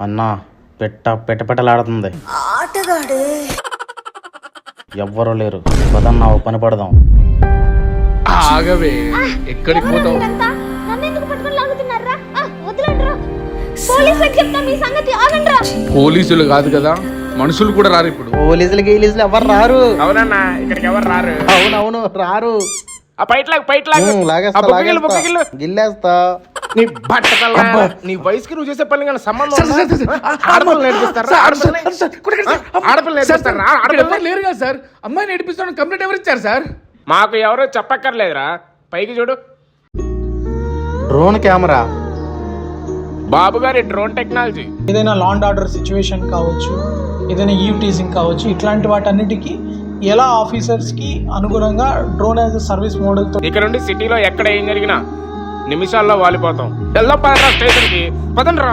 అన్నా పెట్టలాడుతుంది. ఎవ్వరూ లేరు, పదన్నా ఓ పని పడదాం. ఆగవే, ఎక్కడికి పోతావు? పోలీసులు కాదు కదా, మనుషులు కూడా రారు ఇప్పుడు. పోలీసులు ఎవరు రారు. అవునన్నా, ఇక్కడికి ఎవరు రారు. అవునవును రారు. గిల్లేస్తా. నీ బట్టతల, నీ వయసుకి నువ్వు చేసే పని కానీ సంబంధం ఆడపిల్లలు నేర్పిస్తారా? ఆడపిల్లలు నేర్పిస్తారా? ఆడపిల్లలు లేరు కదా సార్. అమ్మాయి నేర్పిస్తాను కంప్లీట్ ఎవరు ఇచ్చారు సార్? మాకు ఎవరో చెప్పక్కర్లేదురా. పైకి చూడు, డ్రోన్ కెమెరా. బాబు గారి డ్రోన్ టెక్నాలజీ. ఏదైనా లా అండ్ ఆర్డర్ సిచ్యువేషన్ కావచ్చు, ఏదైనా ఈవ్ టీజింగ్ కావచ్చు, ఇట్లాంటి వాటన్నిటికీ ఎలా ఆఫీసర్స్కి అనుగుణంగా డ్రోన్ యాజ్ సర్వీస్ మోడల్తో ఇక్కడ నుండి సిటీలో ఎక్కడ ఏం జరిగినా నిమిషాల్లో వాలిపోతాం. వెళ్దాం పదండ్రా స్టేషన్కి, పదండ్రా.